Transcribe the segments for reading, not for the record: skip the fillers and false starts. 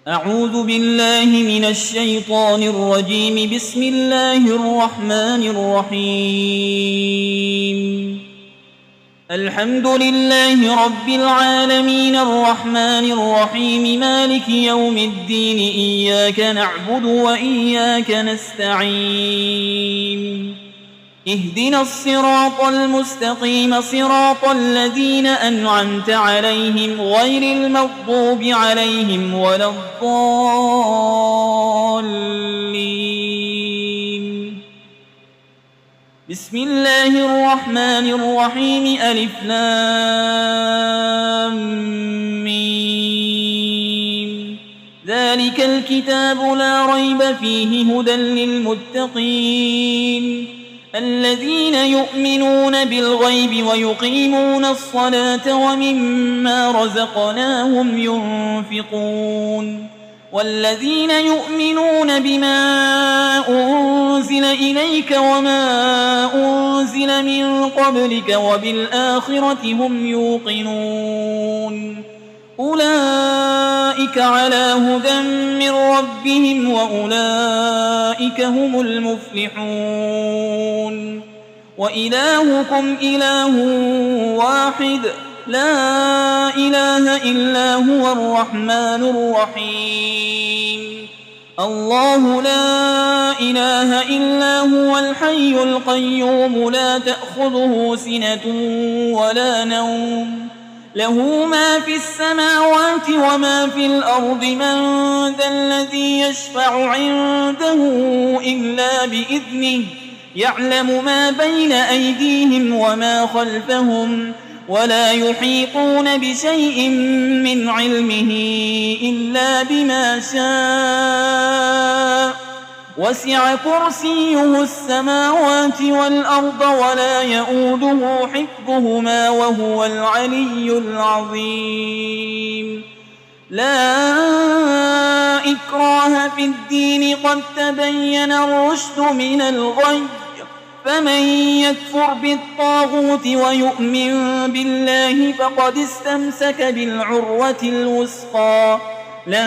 أعوذ بالله من الشيطان الرجيم. بسم الله الرحمن الرحيم. الحمد لله رب العالمين الرحمن الرحيم مالك يوم الدين. إياك نعبد وإياك نستعين. اهدنا الصراط المستقيم صراط الذين أنعمت عليهم غير المغضوب عليهم ولا الضالين. بسم الله الرحمن الرحيم. ألف لام ميم. ذلك الكتاب لا ريب فيه هدى للمتقين الذين يؤمنون بالغيب ويقيمون الصلاة ومما رزقناهم ينفقون والذين يؤمنون بما أنزل إليك وما أنزل من قبلك وبالآخرة هم يوقنون أولئك على هدى من ربهم وأولئك هم المفلحون. وإلهكم إله واحد لا إله إلا هو الرحمن الرحيم. الله لا إله إلا هو الحي القيوم لا تأخذه سنة ولا نوم له ما في السماوات وما في الأرض. من ذا الذي يشفع عنده إلا بإذنه يعلم ما بين أيديهم وما خلفهم ولا يحيطون بشيء من علمه إلا بما شاء. وسع كرسيه السماوات والأرض ولا يؤوده حفظهما وهو العلي العظيم. لا إكراه في الدين قد تبين الرشد من الغي. فمن يكفر بالطاغوت ويؤمن بالله فقد استمسك بالعروة الوثقى لا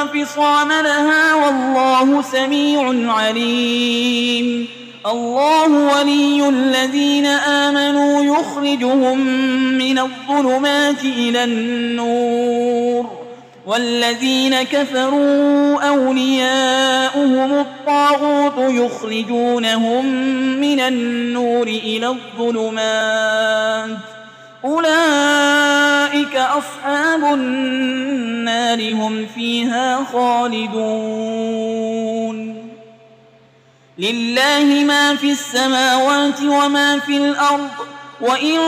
انفصام لها والله سميع عليم. الله ولي الذين آمنوا يخرجهم من الظلمات إلى النور والذين كفروا أولياؤهم الطاغوت يخرجونهم من النور إلى الظلمات أولئك أصحاب النار هم فيها خالدون. لله ما في السماوات وما في الأرض وإن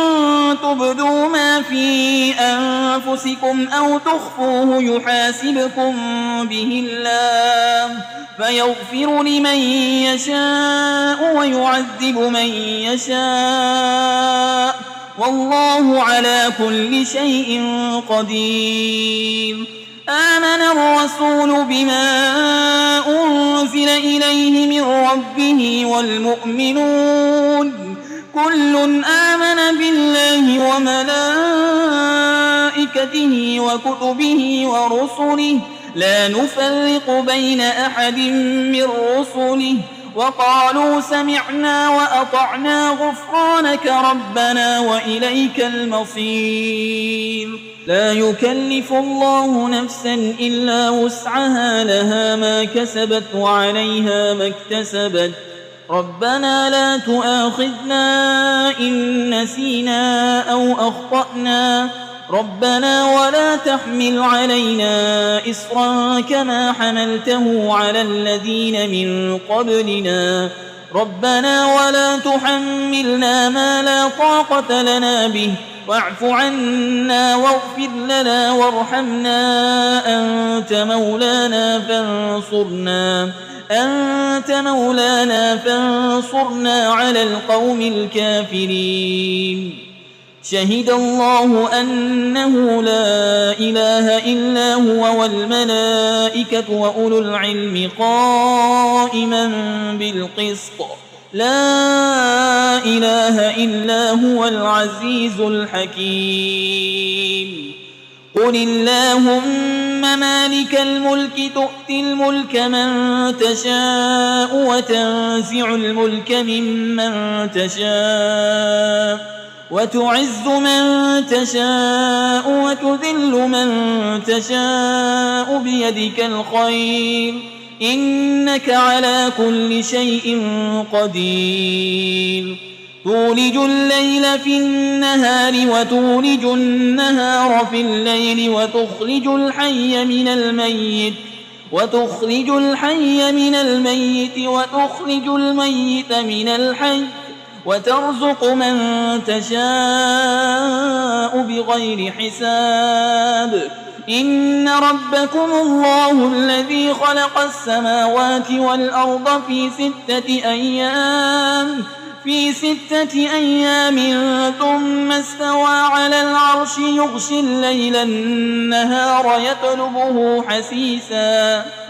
تبدوا ما في أنفسكم أو تخفوه يحاسبكم به الله فيغفر لمن يشاء ويعذب من يشاء والله على كل شيء قدير. آمن الرسول بما أنزل إليه من ربه والمؤمنون كل آمن بالله وملائكته وكتبه ورسله لا نفرق بين أحد من رسله وقالوا سمعنا وأطعنا غفرانك ربنا وإليك المصير. لا يكلف الله نفسا إلا وسعها لها ما كسبت وعليها ما اكتسبت. ربنا لا تؤاخذنا إن نسينا أو أخطأنا ربنا ولا تحمل علينا إصرا كما حملته على الذين من قبلنا ربنا ولا تحملنا ما لا طاقة لنا به واعف عنا واغفر لنا وارحمنا أنت مولانا فانصرنا على القوم الكافرين. شهد الله أنه لا إله إلا هو والملائكة وأولو العلم قائما بالقسط لا إله إلا هو العزيز الحكيم. قل اللهم مالك الملك تؤتي الملك من تشاء وتنزع الملك ممن تشاء وتعز من تشاء وتذل من تشاء بيدك الخير إنك على كل شيء قدير تولج الليل في النهار وتولج النهار في الليل وتخرج الحي من الميت وتخرج الميت من الحي وترزق من تشاء بغير حساب إن ربكم الله الذي خلق السماوات والأرض في 6 أيام ثم استوى على العرش يغشي الليل النهار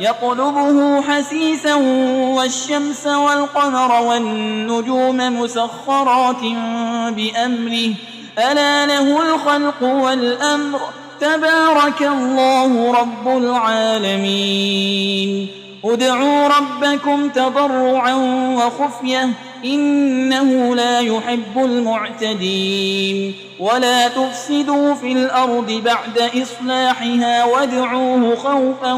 يطلبه حسيسا والشمس والقمر والنجوم مسخرات بأمره ألا له الخلق والأمر تبارك الله رب العالمين ادعوا ربكم تضرعا وخفية إنه لا يحب المعتدين ولا تفسدوا في الأرض بعد إصلاحها وادعوه خوفا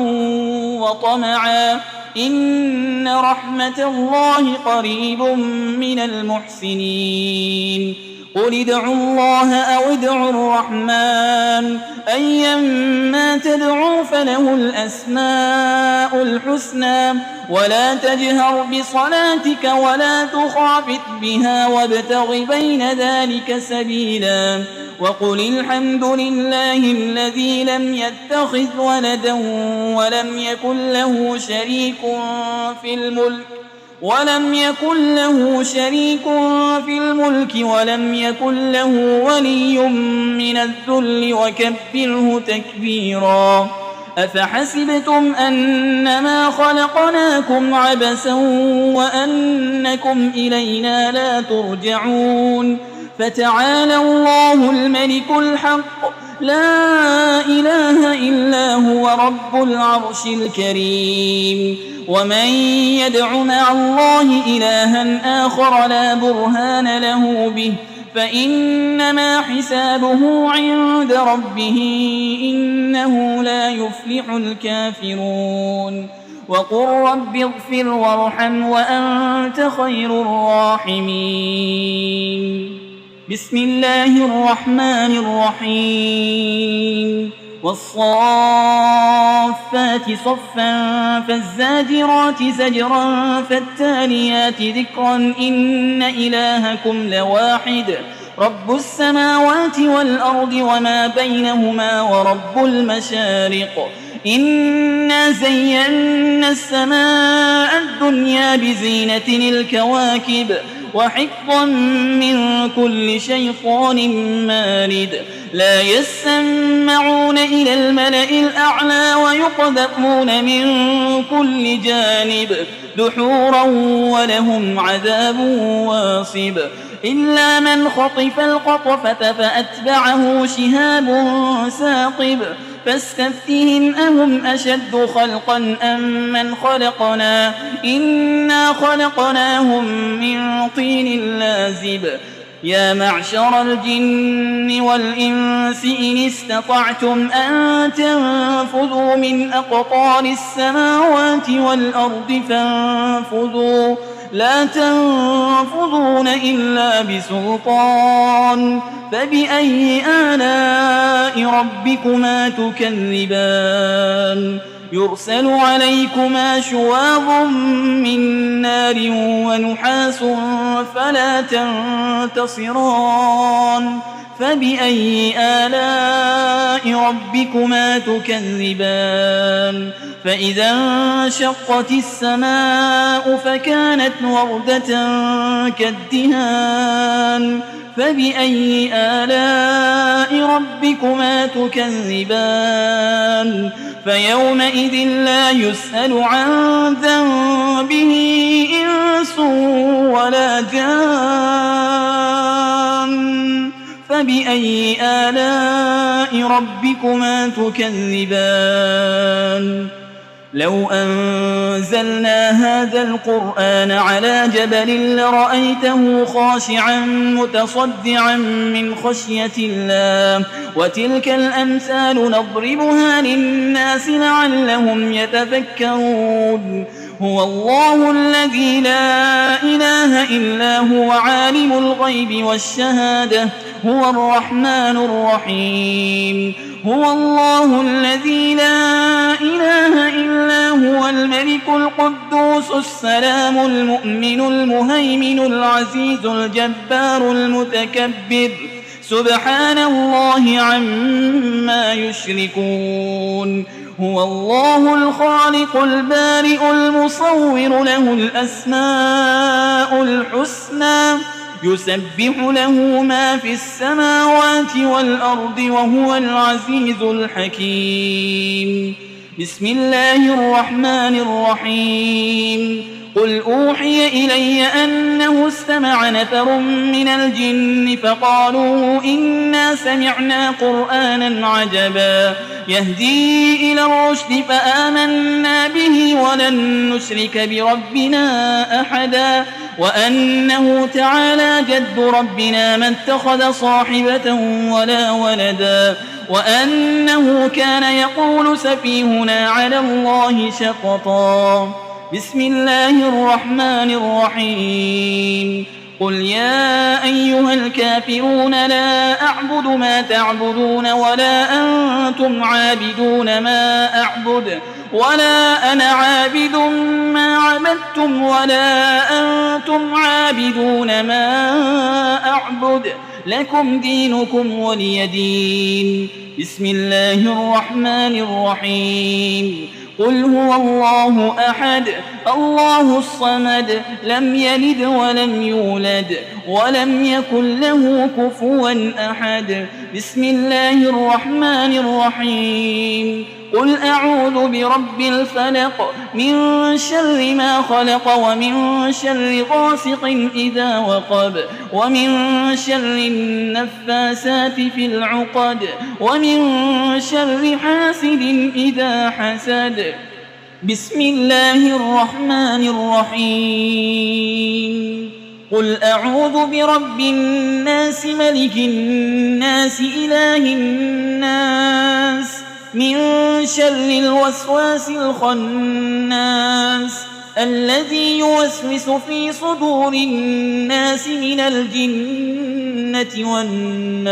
وطمعا إن رحمة الله قريب من المحسنين قل ادعوا الله أو ادعوا الرحمن أيما تدعوا فله الأسماء الحسنى ولا تجهر بصلاتك ولا تخافت بها وابتغ بين ذلك سبيلا وقل الحمد لله الذي لم يتخذ ولدا ولم يكن له شريك في الملك ولم يكن له ولي من الذل وكبره تكبيرا أفحسبتم أنما خلقناكم عبثا وأنكم إلينا لا ترجعون فتعالى الله الملك الحق لا إله إلا هو رب العرش الكريم ومن يدع مع الله إلها آخر لا برهان له به فإنما حسابه عند ربه إنه لا يفلح الكافرون وقل رب اغفر وارحم وأنت خير الراحمين بسم الله الرحمن الرحيم والصافات صفا فالزاجرات زجرا فالتاليات ذكرا إن إلهكم لواحد رب السماوات والأرض وما بينهما ورب المشارق إنا زينا السماء الدنيا بزينة الكواكب وحفظا من كل شيطان مارد لا يسمعون إلى الملأ الأعلى ويقذفون من كل جانب دحورا ولهم عذاب واصب إلا من خطف القطفة فأتبعه شهاب ثاقب فاستفتهم أهم أشد خلقا أم من خلقنا إنا خلقناهم من طين لازب يا معشر الجن والإنس إن استطعتم أن تنفذوا من أقطار السماوات والأرض فانفذوا لا تنفذون إلا بسلطان فبأي آلاء ربكما تكذبان يرسل عليكما شواظ من نار ونحاس فلا تنتصران فبأي آلاء ربكما تكذبان فإذا انشقت السماء فكانت وردة كالدهان فبأي آلاء ربكما تكذبان فيومئذ لا يسأل عن ذنبه إنس ولا جان فبأي آلاء ربكما تكذبان لو أنزلنا هذا القرآن على جبل لرأيته خاشعا متصدعا من خشية الله وتلك الأمثال نضربها للناس لعلهم يتفكرون هو الله الذي لا إله إلا هو عالم الغيب والشهادة هو الرحمن الرحيم هو الله الذي لا إله إلا هو الملك القدوس السلام المؤمن المهيمن العزيز الجبار المتكبر سبحان الله عما يشركون هو الله الخالق البارئ المصور له الأسماء الحسنى يسبح له ما في السماوات والأرض وهو العزيز الحكيم بسم الله الرحمن الرحيم قل أوحي إلي أنه استمع نفر من الجن فقالوا إنا سمعنا قرآنا عجبا يهدي إلى الرشد فآمنا به ولن نشرك بربنا أحدا وأنه تعالى جد ربنا ما اتخذ صاحبة ولا ولدا وأنه كان يقول سفيهنا على الله شططا بسم الله الرحمن الرحيم قل يا أيها الكافرون لا أعبد ما تعبدون ولا أنتم عابدون ما أعبد ولا أنا عابد ما عبدتم ولا أنتم عابدون ما أعبد لكم دينكم ولي دين بسم الله الرحمن الرحيم قل هو الله أحد الله الصمد لم يلد ولم يولد ولم يكن له كفوا أحد بسم الله الرحمن الرحيم قل أعوذ برب الفلق من شر ما خلق ومن شر غاسق إذا وقب ومن شر النفاسات في العقد ومن شر حاسد إذا حسد بسم الله الرحمن الرحيم قل أعوذ برب الناس ملك الناس إله الناس من شر الوسواس الخناس الذي يوسوس في صدور الناس من الجنة والناس